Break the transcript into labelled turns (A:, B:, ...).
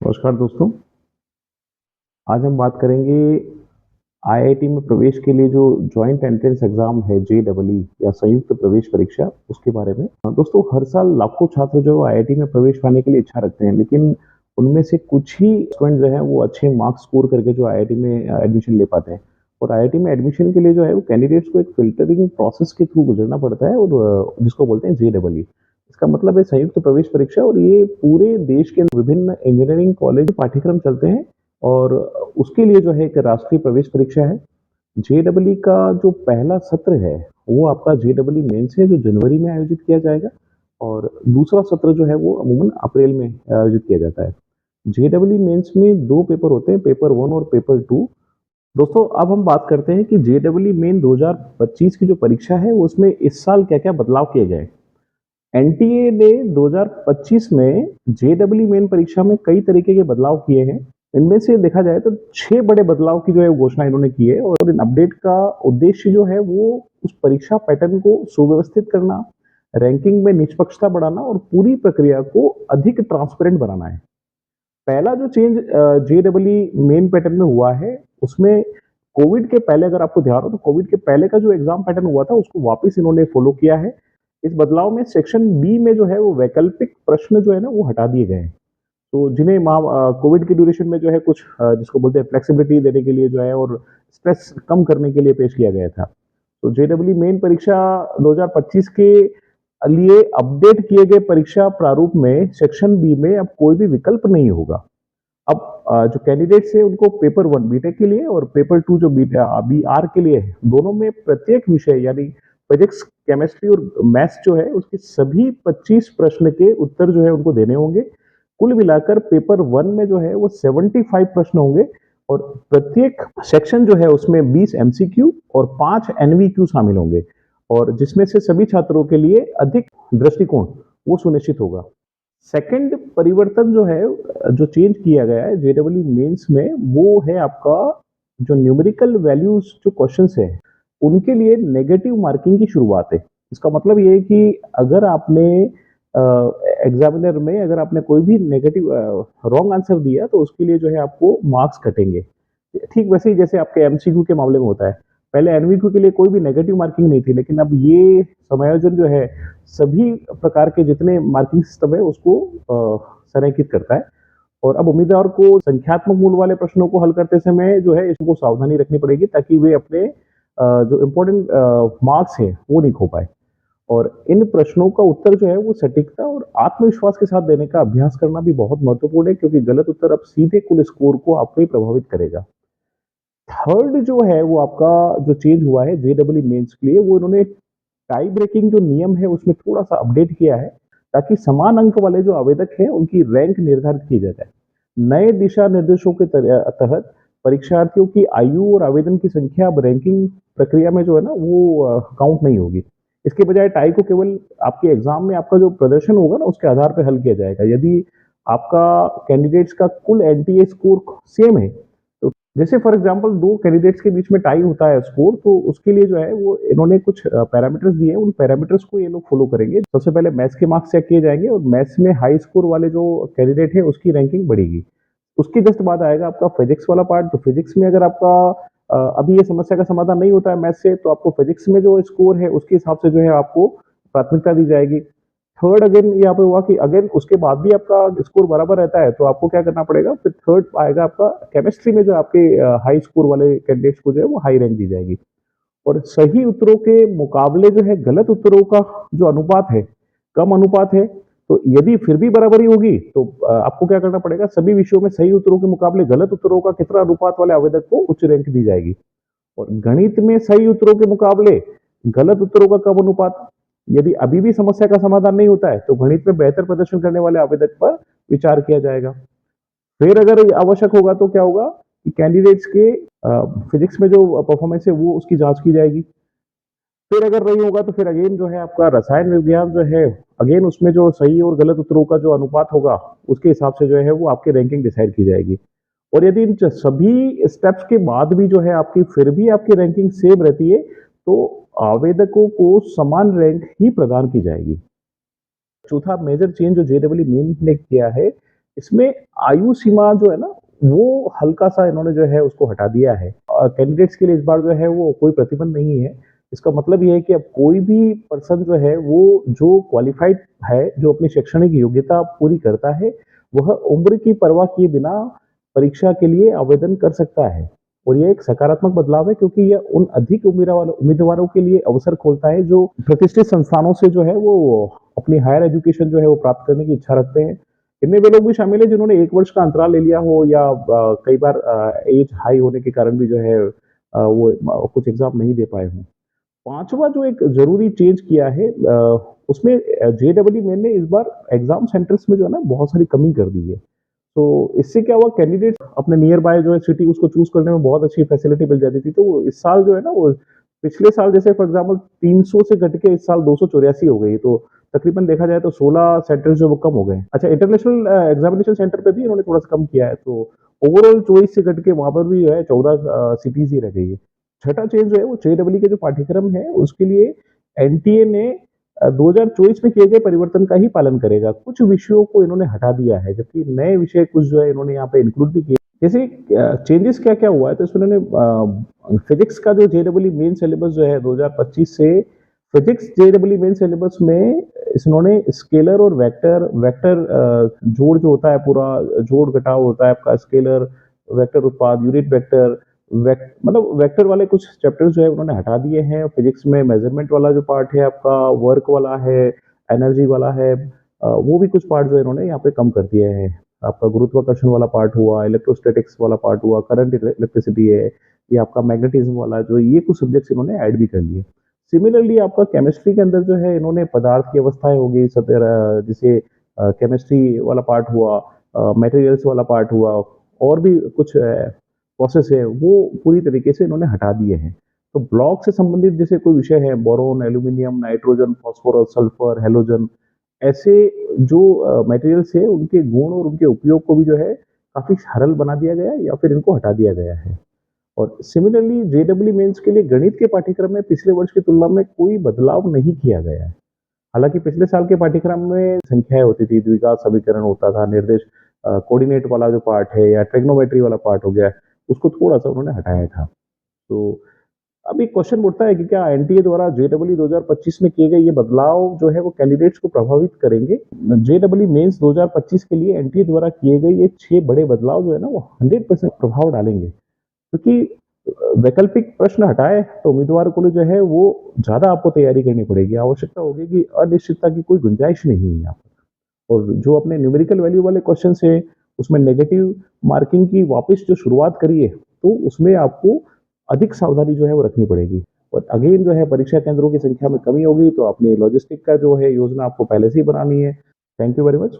A: नमस्कार दोस्तों। आज हम बात करेंगे आईआईटी में प्रवेश के लिए जो जॉइंट एंट्रेंस एग्जाम है जेईई या संयुक्त प्रवेश परीक्षा उसके बारे में। दोस्तों, हर साल लाखों छात्र जो आईआईटी में प्रवेश पाने के लिए इच्छा रखते हैं, लेकिन उनमें से कुछ ही स्टूडेंट जो है वो अच्छे मार्क्स स्कोर करके जो आईआईटी में एडमिशन ले पाते हैं। और आईआईटी में एडमिशन के लिए जो है वो कैंडिडेट्स को एक फिल्टरिंग प्रोसेस के थ्रू गुजरना पड़ता है, और जिसको बोलते हैं जेईई। इसका मतलब है संयुक्त प्रवेश परीक्षा, और ये पूरे देश के विभिन्न इंजीनियरिंग कॉलेज पाठ्यक्रम चलते हैं। और उसके लिए जो है एक राष्ट्रीय प्रवेश परीक्षा है। जेईई का जो पहला सत्र है वो आपका जेईई मेंस है, जो जनवरी में आयोजित किया जाएगा। और दूसरा सत्र जो है वो अमूमन अप्रैल में आयोजित किया जाता है। जेईई मेंस में दो पेपर होते हैं, पेपर वन और पेपर टू। दोस्तों, अब हम बात करते हैं कि जेईई मेन 2025 की जो परीक्षा है उसमें इस साल क्या क्या बदलाव किए गए। एनटीए ने 2025 में जेईई मेन परीक्षा में कई तरीके के बदलाव किए हैं। इनमें से देखा जाए तो 6 बड़े बदलाव की जो है घोषणा इन्होंने की है, और इन अपडेट का उद्देश्य जो है वो उस परीक्षा पैटर्न को सुव्यवस्थित करना, रैंकिंग में निष्पक्षता बढ़ाना और पूरी प्रक्रिया को अधिक ट्रांसपेरेंट बनाना है। पहला जो चेंज जेईई मेन पैटर्न में हुआ है, उसमें कोविड के पहले, अगर आपको ध्यान हो तो कोविड के पहले का जो एग्जाम पैटर्न हुआ था उसको वापस इन्होंने फॉलो किया है। इस बदलाव में सेक्शन बी में जो है वो वैकल्पिक प्रश्न जो है ना वो हटा दिए गए हैं। तो जिन्हें कोविड के ड्यूरेशन में जो है कुछ जिसको बोलते हैं फ्लेक्सिबिलिटी देने के लिए जो है, और स्ट्रेस कम करने के लिए पेश किया गया था। तो जेईई मेन परीक्षा 2025 के लिए अपडेट किए गए परीक्षा प्रारूप में सेक्शन बी में अब कोई भी विकल्प नहीं होगा। अब जो कैंडिडेट्स है उनको पेपर वन बीटेक के लिए और पेपर टू जो बी आर के लिए है, दोनों में प्रत्येक विषय यानी फिजिक्स, केमिस्ट्री और मैथ्स जो है उसके सभी 25 प्रश्न के उत्तर जो है उनको देने होंगे। कुल मिलाकर पेपर वन में जो है वो 75 प्रश्न होंगे, और प्रत्येक सेक्शन जो है उसमें 20 एमसीक्यू और 5 एनवीक्यू शामिल होंगे, और जिसमें से सभी छात्रों के लिए अधिक दृष्टिकोण वो सुनिश्चित होगा। सेकंड परिवर्तन जो है, जो चेंज किया गया है जेईई मेंस में, वो है आपका जो न्यूमेरिकल वैल्यूज जो क्वेश्चंस है उनके लिए नेगेटिव मार्किंग की शुरुआत है। इसका मतलब ये है कि अगर आपने एग्जामिनर में अगर आपने कोई भी नेगेटिव रॉन्ग आंसर दिया तो उसके लिए जो है आपको मार्क्स कटेंगे। ठीक वैसे ही जैसे आपके एमसीक्यू के मामले में होता है। पहले एनवीक्यू के लिए कोई भी नेगेटिव मार्किंग नहीं थी, लेकिन अब ये समायोजन जो है सभी प्रकार के जितने मार्किंग सिस्टम है उसको संरेखित करता है। और अब उम्मीदवार को संख्यात्मक मूल वाले प्रश्नों को हल करते समय जो है इसको सावधानी रखनी पड़ेगी, ताकि वे अपने जो इम्पोर्टेंट मार्क्स है वो नहीं खो पाए। और इन प्रश्नों का उत्तर जो है वो सटीकता और आत्मविश्वास के साथ देने का अभ्यास करना भी बहुत महत्वपूर्ण है, क्योंकि गलत उत्तर अब सीधे कुल स्कोर को आपको ही प्रभावित करेगा। थर्ड जो है वो आपका जो चेंज हुआ है जेईई मेंस के लिए, वो इन्होंने टाई ब्रेकिंग जो नियम है उसमें थोड़ा सा अपडेट किया है, ताकि समान अंक वाले जो आवेदक हैं उनकी रैंक निर्धारित की जाए। नए दिशा निर्देशों के तहत परीक्षार्थियों की आयु और आवेदन की संख्या अब रैंकिंग प्रक्रिया में जो है ना वो काउंट नहीं होगी। इसके बजाय टाई को केवल आपके एग्जाम में आपका जो प्रदर्शन होगा ना उसके आधार पर हल किया जाएगा। यदि आपका कैंडिडेट्स का कुल एनटीए स्कोर सेम है, तो जैसे फॉर एग्जांपल दो कैंडिडेट्स के बीच में टाई होता है स्कोर, तो उसके लिए जो है वो इन्होंने कुछ पैरामीटर्स दिए हैं। उन पैरामीटर्स को ये लोग फॉलो करेंगे। सबसे पहले मैथ्स के मार्क्स चेक किए जाएंगे, और मैथ्स में हाई स्कोर वाले जो कैंडिडेट है उसकी रैंकिंग बढ़ेगी। उसके जस्ट बाद आएगा आपका फिजिक्स वाला पार्ट। तो फिजिक्स में अगर आपका अभी ये समस्या का समाधान नहीं होता है मैथ्स से, तो आपको फिजिक्स में जो स्कोर है उसके हिसाब से जो है आपको प्राथमिकता दी जाएगी। थर्ड अगेन यहाँ पे हुआ कि अगेन उसके बाद भी आपका स्कोर बराबर रहता है तो आपको क्या करना पड़ेगा, फिर थर्ड आएगा आपका केमिस्ट्री में जो आपके हाई स्कोर वाले कैंडिडेट्स को जो है वो हाई रैंक दी जाएगी। और सही उत्तरों के मुकाबले जो है गलत उत्तरों का जो अनुपात है, कम अनुपात है। तो यदि फिर भी बराबरी होगी तो आपको क्या करना पड़ेगा, सभी विषयों में सही उत्तरों के मुकाबले गलत उत्तरों का कितना अनुपात वाले आवेदक को उच्च रैंक दी जाएगी। और गणित में सही उत्तरों के मुकाबले गलत उत्तरों का कम अनुपात। यदि अभी भी समस्या का समाधान नहीं होता है तो गणित में बेहतर प्रदर्शन करने वाले आवेदक पर विचार किया जाएगा। फिर अगर आवश्यक होगा तो क्या होगा कि कैंडिडेट्स के फिजिक्स में जो परफॉर्मेंस है वो उसकी जांच की जाएगी। फिर अगर नहीं होगा तो फिर अगेन जो है आपका रसायन विज्ञान जो है, अगेन उसमें जो सही और गलत उत्तरों का जो अनुपात होगा उसके हिसाब से जो है वो आपकी रैंकिंग डिसाइड की जाएगी। और यदि इन सभी स्टेप्स के बाद भी जो है आपकी फिर भी आपकी रैंकिंग सेम रहती है, तो आवेदकों को समान रैंक ही प्रदान की जाएगी। चौथा मेजर चेंज जो जेईई मेन ने किया है, इसमें आयु सीमा जो है ना, वो हल्का-सा इन्होंने जो है उसको हटा दिया है। कैंडिडेट्स के लिए इस बार जो है वो कोई प्रतिबंध नहीं है। इसका मतलब ये है कि अब कोई भी पर्सन जो है वो जो क्वालिफ़ाइड है, जो अपनी शैक्षणिक योग्यता पूरी करता है, वह उम्र की परवाह किए बिना परीक्षा के लिए आवेदन कर सकता है। और ये एक सकारात्मक बदलाव है क्योंकि यह उन अधिक उम्मीदवारों के लिए अवसर खोलता है जो प्रतिष्ठित संस्थानों से जो है वो अपनी हायर एजुकेशन जो है वो प्राप्त करने की इच्छा रखते हैं। इनमें वे लोग भी शामिल हैं जिन्होंने 1 वर्ष का अंतराल ले लिया हो या कई बार एज हाई होने के कारण भी जो है वो कुछ एग्ज़ाम नहीं दे पाए हों। 5वां जो एक ज़रूरी चेंज किया है उसमें जेईई मेन ने इस बार एग्ज़ाम सेंटर्स में जो है ना बहुत सारी कमी कर दी है। तो इससे क्या हुआ कैंडिडेट अपने नियर बाय जो है सिटी उसको चूज़ करने में बहुत अच्छी फैसिलिटी मिल जाती थी। तो वो इस साल जो है ना वो पिछले साल जैसे फॉर एग्ज़ाम्पल 300 से घट के इस साल 284 हो गई। तो तकरीबन देखा जाए तो 16 सेंटर्स जो वो कम हो गए। अच्छा इंटरनेशनल एग्ज़ामिनेशन सेंटर पे भी इन्होंने थोड़ा-सा कम किया है। तो ओवरऑल 24 से घट के वहाँ पर भी जो है 14 सिटीज़ ही रह गई है। छठा चेंज जो है वो जेईई के जो पाठ्यक्रम है उसके लिए एनटीए ने 2024 में किए गए परिवर्तन का ही पालन करेगा। कुछ विषयों को इन्होंने हटा दिया है, जबकि नए विषय कुछ जो है इन्होंने यहाँ पे इंक्लूड भी किए। जैसे चेंजेस क्या-क्या हुआ है तो इसमें इन्होंने फिजिक्स का जो जेईई मेन सिलेबस जो है 2025 से फिजिक्स जेईई मेन सिलेबस में इन्होंने स्केलर और वेक्टर वेक्टर जोड़ जो होता है पूरा जोड़-घटाव होता है आपका स्केलर, वेक्टर उत्पाद, यूनिट वेक्टर मतलब वेक्टर वाले कुछ चैप्टर्स जो है उन्होंने हटा दिए हैं। फिजिक्स में मेजरमेंट वाला जो पार्ट है आपका, वर्क वाला है, एनर्जी वाला है, वो भी कुछ पार्ट जो है इन्होंने यहाँ पे कम कर दिए हैं। आपका गुरुत्वाकर्षण वाला पार्ट हुआ, इलेक्ट्रोस्टैटिक्स वाला पार्ट हुआ, करंट इलेक्ट्रिसिटी है, ये आपका मैग्नेटिज्म वाला जो ये कुछ सब्जेक्ट्स इन्होंने ऐड भी कर लिए। सिमिलरली आपका केमिस्ट्री के अंदर जो है इन्होंने पदार्थ की अवस्थाएँ हो गई जैसे केमिस्ट्री वाला पार्ट हुआ, मटेरियल्स वाला पार्ट हुआ और भी कुछ प्रोसेस है वो पूरी तरीके से इन्होंने हटा दिए हैं। तो ब्लॉक से संबंधित जैसे कोई विषय है boron, aluminium, nitrogen, phosphorus, sulphur, halogen ऐसे जो मटेरियल्स है उनके गुण और उनके उपयोग को भी जो है काफ़ी सरल बना दिया गया है या फिर इनको हटा दिया गया है। और सिमिलरली जेईई मेंस के लिए गणित के पाठ्यक्रम में पिछले वर्ष की तुलना में कोई बदलाव नहीं किया गया है। हालाँकि पिछले साल के पाठ्यक्रम में संख्याएँ होती थी, द्विघात समीकरण होता था, निर्देश कोऑर्डिनेट वाला जो पार्ट है या ट्रिग्नोमेट्री वाला पार्ट हो गया, उसको थोड़ा-सा उन्होंने हटाया था। तो अब एक क्वेश्चन उठता है कि क्या एनटीए द्वारा जेईई 2025 में किए गए ये बदलाव जो है वो कैंडिडेट्स को प्रभावित करेंगे? जेईई मेंस 2025 के लिए एनटीए द्वारा किए गए ये 6 बड़े बदलाव जो है ना वो 100% प्रभाव डालेंगे। क्योंकि वैकल्पिक प्रश्न हटाए तो उम्मीदवार को जो है वो ज़्यादा आपको तैयारी करनी पड़ेगी। आवश्यकता होगी कि अनिश्चितता की कोई गुंजाइश नहीं है यहाँ पर। और जो अपने न्यूमेरिकल वैल्यू वाले क्वेश्चन्स है, उसमें नेगेटिव मार्किंग की वापस जो शुरुआत करी है, तो उसमें आपको अधिक सावधानी जो है वो रखनी पड़ेगी। और अगेन जो है परीक्षा केंद्रों की संख्या में कमी होगी, तो अपनी लॉजिस्टिक का जो है योजना आपको पहले से ही बनानी है। Thank you very much.